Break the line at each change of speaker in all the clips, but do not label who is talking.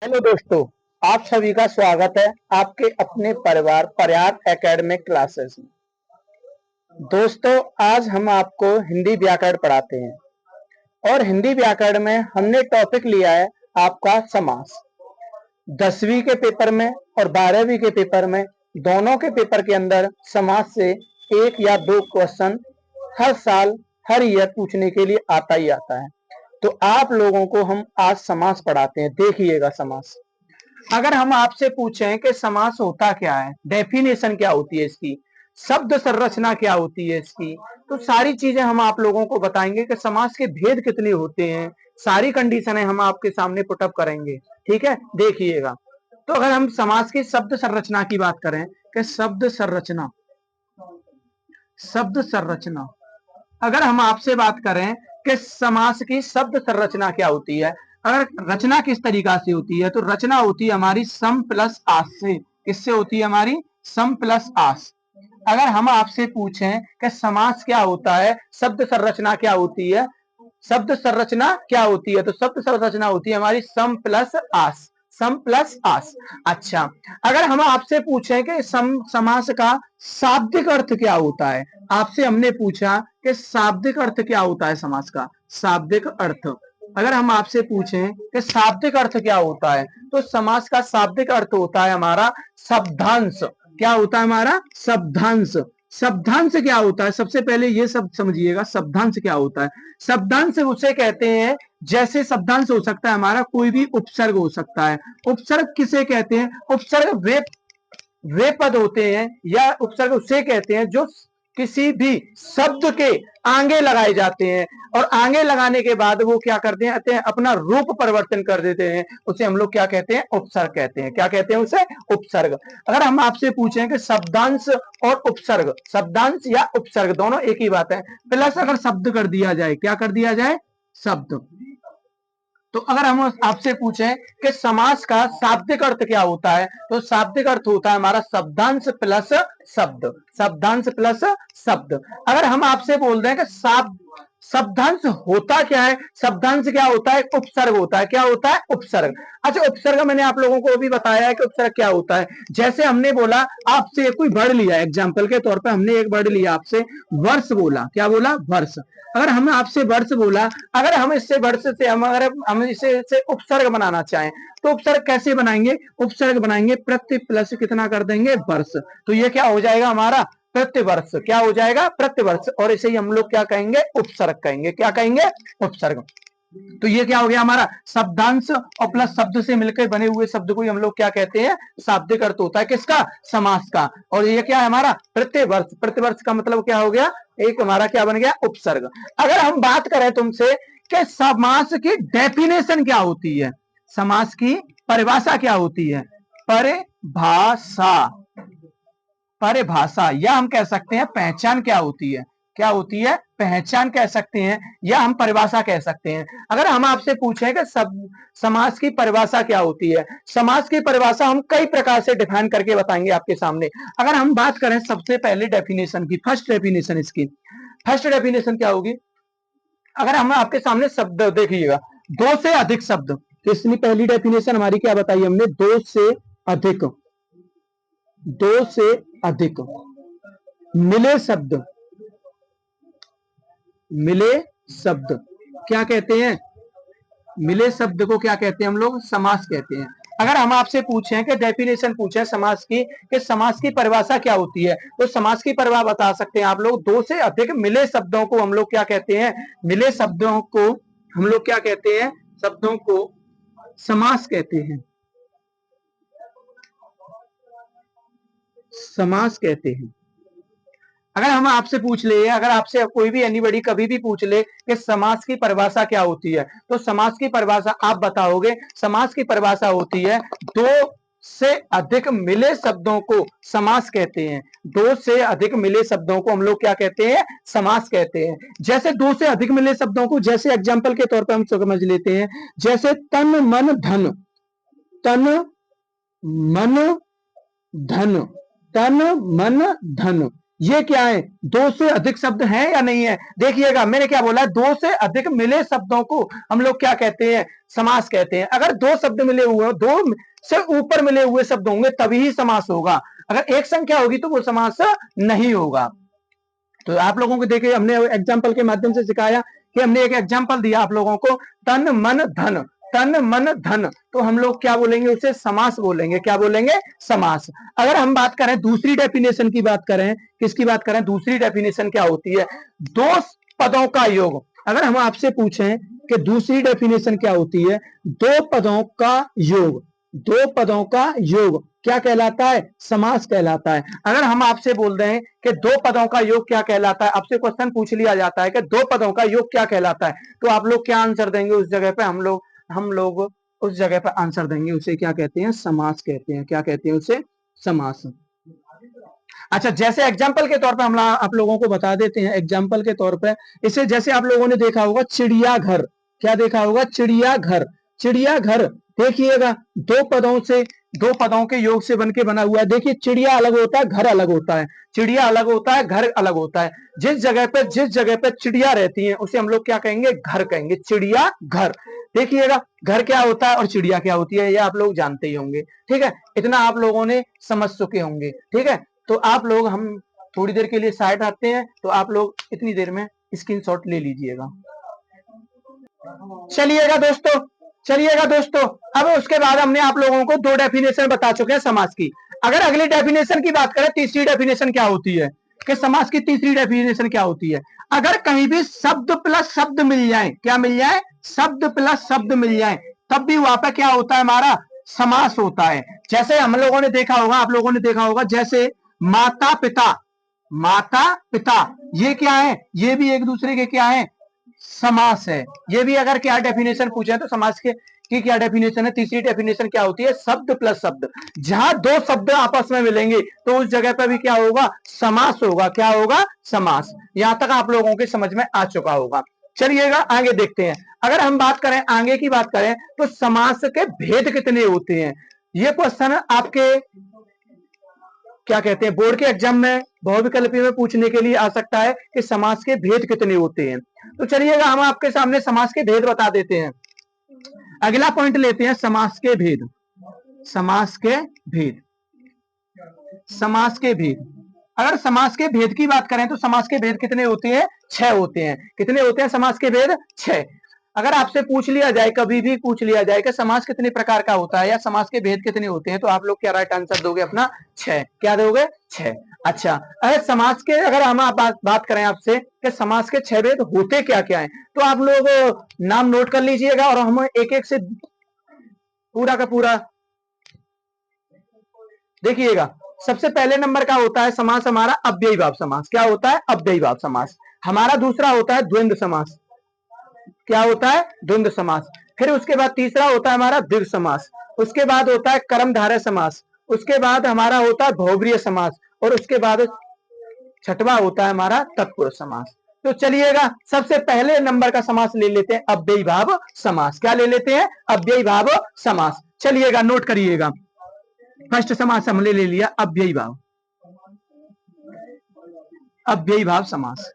Hello दोस्तों, आप सभी का स्वागत है आपके अपने परिवार प्रयाग एकेडमिक क्लासेस में। दोस्तों, आज हम आपको हिंदी व्याकरण पढ़ाते हैं और हिंदी व्याकरण में हमने टॉपिक लिया है आपका समास। 10वीं के पेपर में और 12वीं के पेपर में, दोनों के पेपर के अंदर समास से एक या दो क्वेश्चन हर साल हर ईयर पूछने के लिए आता ही आता है। तो आप लोगों को हम आज समास पढ़ाते हैं। देखिएगा, समास अगर हम आपसे पूछें कि समास होता क्या है, डेफिनेशन क्या होती है इसकी, शब्द संरचना क्या होती है इसकी, तो सारी चीजें हम आप लोगों को बताएंगे कि समास के भेद कितने होते हैं। सारी कंडीशनें हम आपके सामने पुटअप करेंगे। ठीक है, देखिएगा। तो अगर हम समास की शब्द संरचना की बात करें कि शब्द संरचना अगर हम आपसे बात करें कि समास की शब्द संरचना क्या होती है, अगर रचना किस तरीका से होती है, तो रचना होती है हमारी सम प्लस आस से। किससे होती है हमारी? सम प्लस आस। अगर हम आपसे पूछें कि समास क्या होता है, शब्द संरचना क्या होती है, शब्द संरचना क्या होती है, तो शब्द संरचना होती है हमारी सम प्लस आस। सम प्लस आस। अच्छा, अगर हम आपसे पूछें कि समास का शाब्दिक अर्थ क्या होता है, आपसे हमने पूछा कि शाब्दिक अर्थ क्या होता है समास का। शाब्दिक अर्थ अगर हम आपसे पूछें कि शाब्दिक अर्थ क्या होता है, तो समास का शाब्दिक अर्थ होता है हमारा शब्दांश। क्या होता है हमारा? शब्दांश। शब्दांश क्या होता है, सबसे पहले ये सब समझिएगा। शब्दांश क्या होता है? शब्दांश उसे कहते हैं, जैसे शब्दांश हो सकता है हमारा कोई भी उपसर्ग हो सकता है। उपसर्ग किसे कहते हैं? उपसर्ग वे पद होते हैं या उपसर्ग उसे कहते हैं जो किसी भी शब्द के आगे लगाए जाते हैं और आगे लगाने के बाद वो क्या करते हैं, अपना रूप परिवर्तन कर देते हैं। उसे हम लोग क्या कहते हैं? उपसर्ग कहते हैं। क्या कहते हैं उसे? उपसर्ग। अगर हम आपसे पूछें कि शब्दांश और उपसर्ग, शब्दांश या उपसर्ग दोनों एक ही बात है, प्लस अगर शब्द कर दिया जाए, क्या कर दिया जाए? शब्द। तो अगर हम आपसे पूछें कि समास का शाब्दिक अर्थ क्या होता है, तो शाब्दिक अर्थ होता है हमारा शब्दांश प्लस शब्द। शब्दांश प्लस शब्द। अगर हम आपसे बोल दें कि शब्दांश होता क्या है, शब्दांश क्या होता है? उपसर्ग होता है। क्या होता है? उपसर्ग। अच्छा, उपसर्ग मैंने आप लोगों को भी बताया है कि उपसर्ग क्या होता है। जैसे हमने बोला, आपसे कोई वर्ड लिया, एग्जाम्पल के तौर पर हमने एक वर्ड लिया आपसे, वर्ष बोला। क्या बोला? वर्ष। अगर हम आपसे वर्ष बोला, अगर हम इससे वर्ष से हम इसे उपसर्ग बनाना चाहें, तो उपसर्ग कैसे बनाएंगे? उपसर्ग बनाएंगे प्रत्यय प्लस कितना कर देंगे? वर्ष। तो ये क्या हो जाएगा हमारा? प्रतिवर्ष। क्या हो जाएगा? प्रतिवर्ष। और इसे ही हम लोग क्या कहेंगे? उपसर्ग कहेंगे। क्या कहेंगे? उपसर्ग। तो ये क्या हो गया हमारा? शब्दांश और प्लस शब्द से मिलकर बने हुए शब्द को हम लोग क्या कहते हैं? शाब्दिक अर्थ होता है किसका? समास का। और ये क्या है हमारा? प्रतिवर्ष। प्रतिवर्ष का मतलब क्या हो गया? एक हमारा क्या बन गया? उपसर्ग। अगर हम बात करें तुमसे कि समास की डेफिनेशन क्या होती है, समास की परिभाषा क्या होती है, परिभाषा, परिभाषा या हम कह सकते हैं पहचान क्या होती है? क्या होती है? पहचान कह सकते हैं या हम परिभाषा कह सकते हैं। अगर हम आपसे पूछें कि समास की परिभाषा क्या होती है, समास की परिभाषा हम कई प्रकार से डिफाइन करके बताएंगे आपके सामने। अगर हम बात करें सबसे पहले डेफिनेशन की, फर्स्ट डेफिनेशन इसकी, फर्स्ट डेफिनेशन क्या होगी? अगर हम आपके सामने शब्द देखिएगा, दो से अधिक शब्द, तो इसमें पहली डेफिनेशन हमारी क्या बताई हमने? दो से अधिक, दो से अधिक मिले शब्द, मिले शब्द क्या कहते हैं? मिले शब्द को क्या कहते हैं हम लोग? समास कहते हैं। अगर हम आपसे पूछें कि डेफिनेशन पूछे समास की, कि समास की परिभाषा क्या होती है, तो समास की परिभाषा बता सकते हैं आप लोग, दो से अधिक मिले शब्दों को हम लोग क्या कहते हैं? मिले शब्दों को हम लोग क्या कहते हैं? शब्दों को समास कहते हैं। समास कहते हैं। अगर हम आपसे पूछ ले, अगर आपसे कोई भी एनीबॉडी कभी भी पूछ ले कि समास की परिभाषा क्या होती है, तो समास की परिभाषा आप बताओगे। समास की परिभाषा होती है दो से अधिक मिले शब्दों को समास कहते हैं। दो से अधिक मिले शब्दों को हम लोग क्या कहते हैं? समास कहते हैं। जैसे दो से अधिक मिले शब्दों को, जैसे एग्जाम्पल के तौर पर हम समझ लेते हैं, जैसे तन मन धन, तन मन धन, तन मन धन, ये क्या है, दो से अधिक शब्द हैं या नहीं है। देखिएगा मैंने क्या बोला, दो से अधिक मिले शब्दों को हम लोग क्या कहते हैं, समास कहते हैं। अगर दो शब्द मिले हुए हो, दो से ऊपर मिले हुए शब्द होंगे तभी ही समास होगा, अगर एक संख्या होगी तो वो समास नहीं होगा। तो आप लोगों को देखिए हमने एग्जाम्पल के माध्यम से सिखाया कि हमने एक एग्जाम्पल दिया आप लोगों को, तन मन धन, तन मन धन, तो हम लोग क्या बोलेंगे, उसे समास बोलेंगे। क्या बोलेंगे, समास। अगर हम बात करें दूसरी डेफिनेशन की बात करें, किसकी बात करें, दूसरी डेफिनेशन क्या होती है, दो पदों का योग। अगर हम आपसे पूछें कि दूसरी डेफिनेशन क्या होती है, दो पदों का योग, दो पदों का योग क्या कहलाता है, समास कहलाता है। अगर हम आपसे बोल रहे हैं कि दो पदों का योग क्या कहलाता है, आपसे क्वेश्चन पूछ लिया जाता है कि दो पदों का योग क्या कहलाता है, तो आप लोग क्या आंसर देंगे उस जगह पे, हम लोग उस जगह पर आंसर देंगे, उसे क्या कहते हैं, समास कहते हैं। क्या कहते हैं उसे, समास। अच्छा, जैसे एग्जाम्पल के तौर पर हम आप लोगों को बता देते हैं, एग्जाम्पल के तौर पर इसे जैसे आप लोगों ने देखा होगा चिड़ियाघर, क्या देखा होगा, चिड़ियाघर। चिड़ियाघर देखिएगा दो पदों से, दो पदों के योग से बन के बना हुआ है। देखिए चिड़िया अलग होता है, घर अलग होता है, चिड़िया अलग होता है, घर अलग होता है। जिस जगह पे चिड़िया रहती है उसे हम लोग क्या कहेंगे, घर कहेंगे, चिड़िया घर। देखिएगा घर क्या होता है और चिड़िया क्या होती है, ये आप लोग जानते ही होंगे। ठीक है, इतना आप लोगों ने समझ चुके होंगे। ठीक है, तो आप लोग, हम थोड़ी देर के लिए साइड आते हैं, तो आप लोग इतनी देर में स्क्रीनशॉट ले लीजिएगा। चलिएगा दोस्तों, चलिएगा दोस्तों, अब उसके बाद हमने आप लोगों को दो डेफिनेशन बता चुके हैं समास की। अगर अगली डेफिनेशन की बात करें, तीसरी डेफिनेशन क्या होती है, कि समास की तीसरी डेफिनेशन क्या होती है, अगर कहीं भी शब्द प्लस शब्द मिल जाए, क्या मिल जाए, शब्द प्लस शब्द मिल जाए, तब भी वहां पर क्या होता है, हमारा समास होता है। जैसे हम लोगों ने देखा होगा, आप लोगों ने देखा होगा, जैसे माता पिता, माता पिता, ये क्या है, ये भी एक दूसरे के क्या है, समास है। ये भी अगर क्या डेफिनेशन पूछे तो समास के की क्या डेफिनेशन है, तीसरी डेफिनेशन क्या होती है, शब्द प्लस शब्द। जहां दो शब्द आपस में मिलेंगे तो उस जगह पर भी क्या होगा, समास होगा। क्या होगा, समास। यहां तक आप लोगों के समझ में आ चुका होगा। चलिएगा आगे देखते हैं। अगर हम बात करें, आगे की बात करें, तो समास के भेद कितने होते हैं, ये क्वेश्चन आपके क्या कहते हैं, बोर्ड के एग्जाम में बहुविकल्पी में पूछने के लिए आ सकता है कि समास के भेद कितने होते हैं। तो चलिएगा हम आपके सामने समास के भेद बता देते हैं। अगला पॉइंट लेते हैं, समास के भेद। समास के भेद, समास के भेद। अगर समास के भेद की बात करें तो समास के भेद कितने होते हैं, 6 होते हैं। कितने होते हैं समास के भेद, 6। अगर आपसे पूछ लिया जाए, कभी भी पूछ लिया जाए कि समास कितने प्रकार का होता है या समास के भेद कितने होते हैं, तो आप लोग क्या राइट आंसर दोगे अपना, 6। क्या दोगे, 6। अच्छा, अगर समास के, अगर हम आप बात करें आपसे कि समास के 6 भेद होते क्या क्या है, तो आप लोग नाम नोट कर लीजिएगा और हम एक एक से पूरा का पूरा देखिएगा। सबसे पहले नंबर का होता है समास हमारा अव्ययी भाव समास। क्या होता है, अव्ययी भाव समास। हमारा दूसरा होता है द्वंद्व समास। क्या होता है, द्वंद्व समास। फिर उसके बाद तीसरा होता है हमारा दीर्घ समास। उसके बाद होता है कर्मधारय समास। उसके बाद हमारा होता है बहुब्रीहि समास। और उसके बाद छठवां होता है हमारा तत्पुरुष समास। तो चलिएगा सबसे पहले नंबर का समास ले लेते हैं, अव्ययी भाव समास। क्या ले लेते हैं, अव्ययी भाव समास। चलिएगा नोट करिएगा। फर्स्ट समास हमने ले लिया अव्ययी भाव, अव्ययी भाव समास।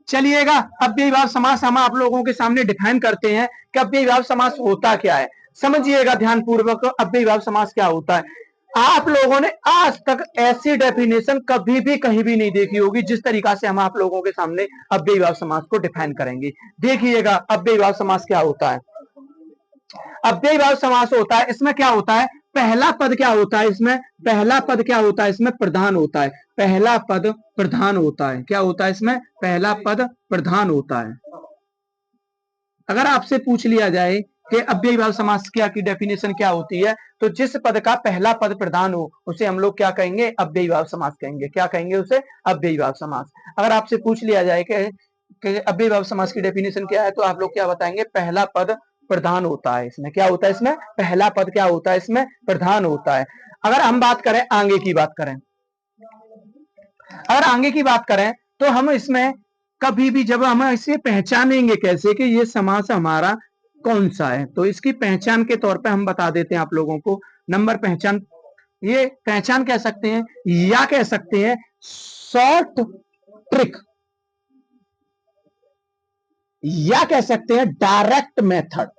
चलिएगा अव्ययी भाव समास हम आप लोगों के सामने डिफाइन करते हैं कि अव्ययी भाव समास होता क्या है। समझिएगा ध्यान पूर्वक, अव्ययी भाव समास क्या होता है। आप लोगों ने आज तक ऐसी डेफिनेशन कभी भी कहीं भी नहीं देखी होगी जिस तरीका से हम आप लोगों के सामने अव्ययी भाव समास को डिफाइन करेंगे। देखिएगा अव्ययी भाव समास क्या होता है। अव्ययी भाव समास होता है, इसमें क्या होता है, पहला पद क्या होता है, इसमें पहला पद क्या होता है, इसमें प्रधान होता है। पहला पद प्रधान होता है। क्या होता है, इसमें पहला पद प्रधान होता है। अगर आपसे पूछ लिया जाए कि अव्ययी भाव समास क्या की डेफिनेशन क्या होती है, तो जिस पद का पहला पद प्रधान हो उसे हम लोग क्या कहेंगे, अव्ययी भाव समास कहेंगे। क्या कहेंगे उसे, अव्ययी भाव समास। अगर आपसे पूछ लिया जाए कि अव्ययी भाव समास की डेफिनेशन क्या है, तो आप लोग क्या बताएंगे, पहला पद प्रधान होता है। इसमें क्या होता है, इसमें पहला पद क्या होता है, इसमें प्रधान होता है। अगर हम बात करें आगे की बात करें, अगर आगे की बात करें तो हम इसमें कभी भी जब हम इसे पहचानेंगे कैसे कि ये समास हमारा कौन सा है, तो इसकी पहचान के तौर पे हम बता देते हैं आप लोगों को। नंबर पहचान ये पहचान कह सकते हैं, या कह सकते हैं शॉर्ट ट्रिक, या कह सकते हैं direct method.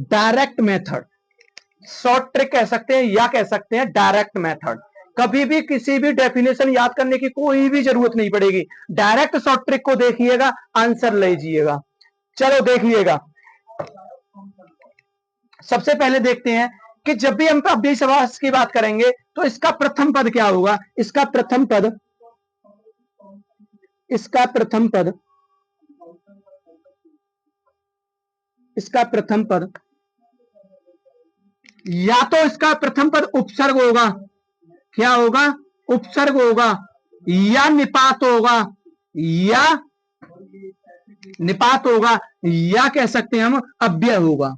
Direct method, short trick कह सकते हैं या कह सकते हैं डायरेक्ट मेथड। कभी भी किसी भी डेफिनेशन याद करने की कोई भी जरूरत नहीं पड़ेगी, डायरेक्ट शॉर्ट ट्रिक को देखिएगा, आंसर लीजिएगा। चलो देखिएगा, सबसे पहले देखते हैं कि जब भी हम अव्ययी समास की बात करेंगे तो इसका प्रथम पद क्या होगा। इसका प्रथम पद, इसका प्रथम पद, इसका प्रथम पद, या तो इसका प्रथम पद उपसर्ग होगा, क्या होगा, उपसर्ग होगा, या निपात होगा, या निपात होगा, या कह सकते हैं हम अव्यय होगा।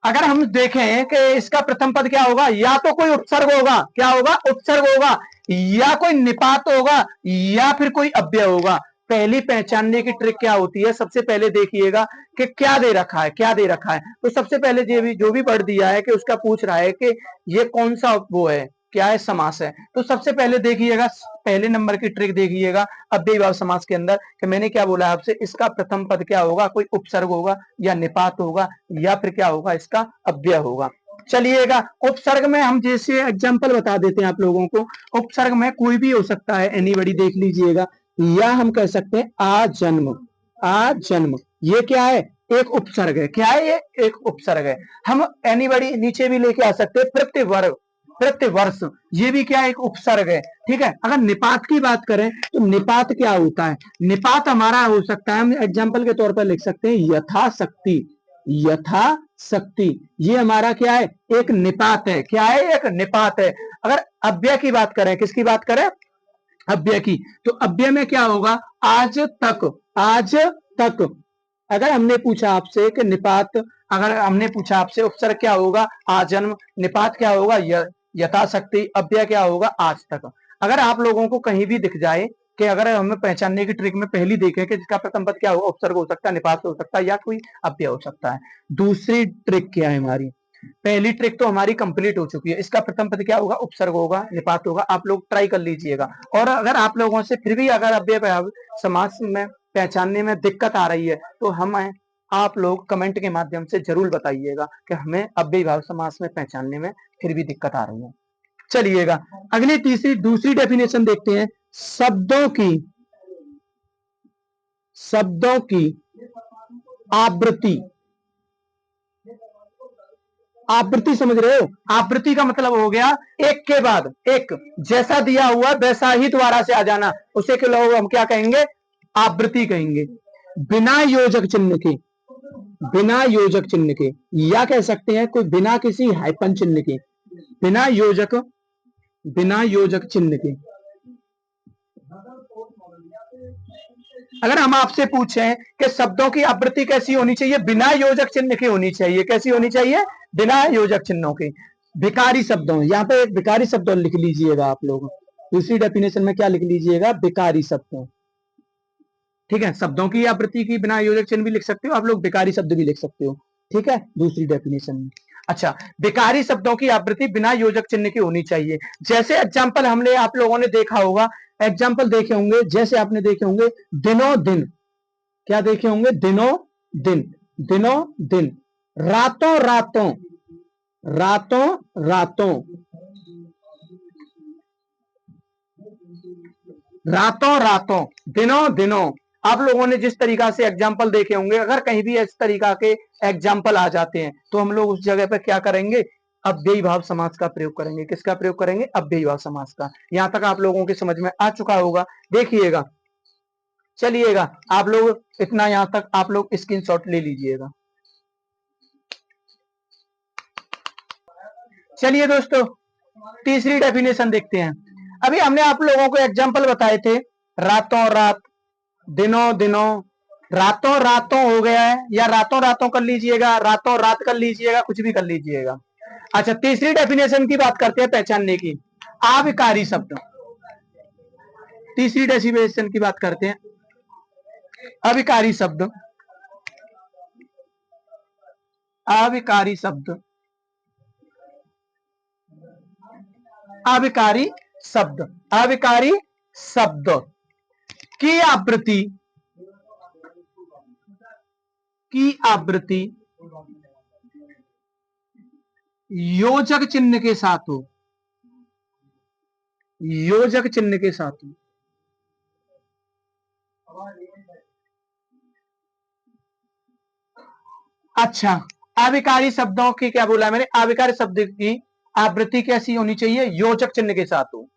अगर हम देखें कि इसका प्रथम पद क्या होगा, या तो कोई उपसर्ग होगा, क्या होगा, उपसर्ग होगा, या कोई निपात होगा, या फिर कोई अव्यय होगा। पहली पहचानने की ट्रिक क्या होती है, सबसे पहले देखिएगा कि क्या दे रखा है, क्या दे रखा है। तो सबसे पहले जो भी वर्ड दिया है कि उसका पूछ रहा है कि ये कौन सा वो है, क्या है, समास है। तो सबसे पहले देखिएगा, पहले नंबर की ट्रिक देखिएगा अव्ययी भाव समास के अंदर कि मैंने क्या बोला आपसे, इसका प्रथम पद क्या होगा, कोई उपसर्ग होगा या निपात होगा या फिर क्या होगा, इसका अव्यय होगा। चलिएगा, उपसर्ग में हम जैसे एग्जांपल बता देते हैं आप लोगों को। उपसर्ग में कोई भी हो सकता है, एनीबॉडी देख लीजिएगा, या हम कह सकते हैं आजन्म। आजन्म ये क्या है, एक उपसर्ग है। क्या है ये, एक उपसर्ग है। हम एनीबॉडी नीचे भी लेके आ सकते हैं, प्रतिवर्ग, प्रतिवर्ष, ये भी क्या एक उपसर्ग है। ठीक है, अगर निपात की बात करें तो निपात क्या होता है, निपात हमारा हो सकता है, हम एग्जांपल के तौर पर लिख सकते हैं यथाशक्ति। यथाशक्ति ये हमारा क्या है, एक निपात है। क्या है, एक निपात है। अगर अव्यय की बात करें, किसकी बात करें, अव्यय की, तो अव्यय में क्या होगा, आज तक। आज तक। अगर हमने पूछा आपसे कि निपात, अगर हमने पूछा आपसे उपसर्ग क्या होगा, आजन्म, निपात क्या होगा, यथाशक्ति, अव्यय क्या होगा, आज तक। अगर आप लोगों को कहीं भी दिख जाए कि अगर हमें पहचानने की ट्रिक में पहली देखें कि जिसका प्रथम पद क्या होगा, उपसर्ग हो सकता है, निपात हो सकता है, या कोई अव्यय हो सकता है। दूसरी ट्रिक क्या है हमारी, पहली ट्रिक तो हमारी कंप्लीट हो चुकी है। इसका प्रथम पद क्या होगा, उपसर्ग होगा, निपात होगा। आप लोग ट्राई कर लीजिएगा। और अगर आप लोगों से फिर भी अगर अव्यय समास में पहचानने में दिक्कत आ रही है तो हमें आप लोग कमेंट के माध्यम से जरूर बताइएगा कि हमें अव्ययी भाव समास में पहचानने में फिर भी दिक्कत आ रही है। चलिएगा, अगली तीसरी दूसरी डेफिनेशन देखते हैं, शब्दों की, शब्दों की आवृत्ति। आवृत्ति समझ रहे हो, आवृत्ति का मतलब हो गया एक के बाद एक, जैसा दिया हुआ वैसा ही दोबारा से आ जाना, उसे के लोग हम क्या कहेंगे, आवृत्ति कहेंगे। बिना योजक चिन्ह के, बिना योजक चिन्ह के, या कह सकते हैं कोई बिना किसी हाइपन चिन्ह के, बिना योजक, बिना योजक चिन्ह के। अगर हम आपसे पूछें कि शब्दों की आवृत्ति कैसी होनी चाहिए, बिना योजक चिन्ह की होनी चाहिए। कैसी होनी चाहिए, बिना योजक चिन्हों की। विकारी शब्दों, यहाँ पे विकारी शब्दों लिख लीजिएगा आप लोग। दूसरी डेफिनेशन में क्या लिख लीजिएगा, विकारी शब्दों। ठीक है, शब्दों की आवृत्ति की बिना योजक चिन्ह भी लिख सकते हो आप लोग, विकारी शब्द भी लिख सकते हो। ठीक है, दूसरी डेफिनेशन में। अच्छा, विकारी शब्दों की आवृत्ति बिना योजक चिन्ह की होनी चाहिए। जैसे एग्जाम्पल हमने आप लोगों ने देखा होगा, एग्जाम्पल देखे होंगे, जैसे आपने देखे होंगे दिनों दिन, क्या देखे होंगे, दिनों दिन, दिनों दिन, रातों रातों, रातों रातों, रातों रातों, दिनों दिनों। आप लोगों ने जिस तरीका से एग्जाम्पल देखे होंगे, अगर कहीं भी इस तरीका के एग्जाम्पल आ जाते हैं तो हम लोग उस जगह पर क्या करेंगे, अव्ययी भाव समास का प्रयोग करेंगे। किसका प्रयोग करेंगे, अव्ययी भाव समास का। यहां तक आप लोगों की समझ में आ चुका होगा, देखिएगा। चलिएगा, आप लोग इतना यहां तक आप लोग स्क्रीनशॉट ले लीजिएगा। चलिए दोस्तों, तीसरी डेफिनेशन देखते हैं। अभी हमने आप लोगों को एग्जाम्पल बताए थे, रातों रात, दिनों दिनों, रातों रातों हो गया है, या रातों रातों कर लीजिएगा, रातों रात कर लीजिएगा, कुछ भी कर लीजिएगा। अच्छा, तीसरी डेफिनेशन की बात करते हैं पहचानने की, अविकारी शब्द। तीसरी डेफिनेशन की बात करते हैं, अविकारी शब्द। अविकारी शब्द, अविकारी शब्द, अविकारी शब्द की आवृत्ति, की आवृत्ति योजक चिन्ह के साथ हो, योजक चिन्ह के साथ हो। अच्छा, अविकारी शब्दों की क्या बोला मैंने, अविकारी शब्द की आवृत्ति कैसी होनी चाहिए, योजक चिन्ह के साथ हो।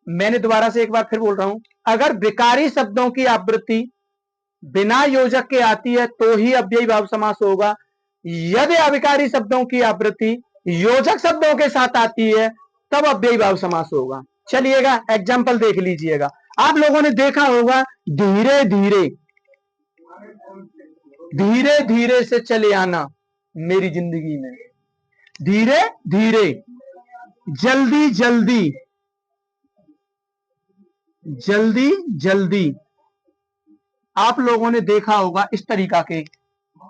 मैंने दोबारा से एक बार फिर बोल रहा हूं, अगर विकारी शब्दों की आवृत्ति बिना योजक के आती है तो ही अव्ययी भाव समास होगा। यदि अविकारी शब्दों की आवृत्ति योजक शब्दों के साथ आती है तब अव्ययी भाव समास होगा। चलिएगा एग्जाम्पल देख लीजिएगा। आप लोगों ने देखा होगा धीरे धीरे, धीरे धीरे से चले आना मेरी जिंदगी में, धीरे धीरे, जल्दी जल्दी, जल्दी जल्दी। आप लोगों ने देखा होगा इस तरीका के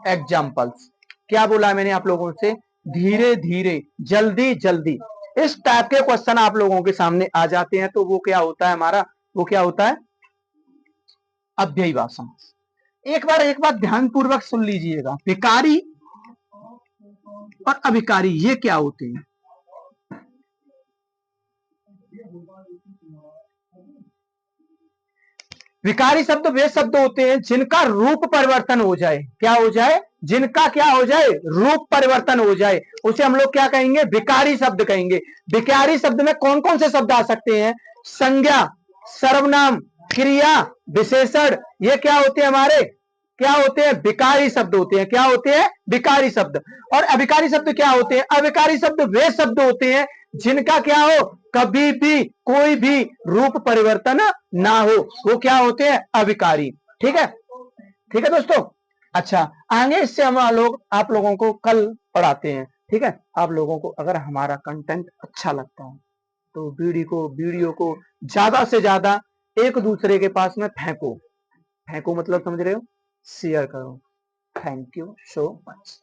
एग्जाम्पल्स। क्या बोला मैंने आप लोगों से, धीरे धीरे, जल्दी जल्दी। इस टाइप के क्वेश्चन आप लोगों के सामने आ जाते हैं तो वो क्या होता है हमारा, वो क्या होता है, अव्ययी भाव समास। एक बार ध्यान पूर्वक सुन लीजिएगा, विकारी और अविकारी ये क्या होते हैं। विकारी शब्द वे शब्द होते हैं जिनका रूप परिवर्तन हो जाए, क्या हो जाए, जिनका क्या हो जाए, रूप परिवर्तन हो जाए, उसे हम लोग क्या कहेंगे, विकारी शब्द कहेंगे। विकारी शब्द में कौन कौन से शब्द आ सकते हैं, संज्ञा, सर्वनाम, क्रिया, विशेषण, ये क्या होते हैं हमारे, क्या होते हैं, विकारी शब्द होते हैं। क्या होते हैं, विकारी शब्द। और अविकारी शब्द क्या होते हैं, अविकारी शब्द वे शब्द होते हैं जिनका क्या हो, कभी भी कोई भी रूप परिवर्तन ना हो, वो क्या होते हैं, अविकारी। ठीक है, ठीक है दोस्तों। अच्छा, आगे इससे हम लोग आप लोगों को कल पढ़ाते हैं। ठीक है, आप लोगों को अगर हमारा कंटेंट अच्छा लगता है तो वीडियो को ज्यादा से ज्यादा एक दूसरे के पास में फेंको, फेंको मतलब समझ रहे हो, शेयर करो। Thank you so much.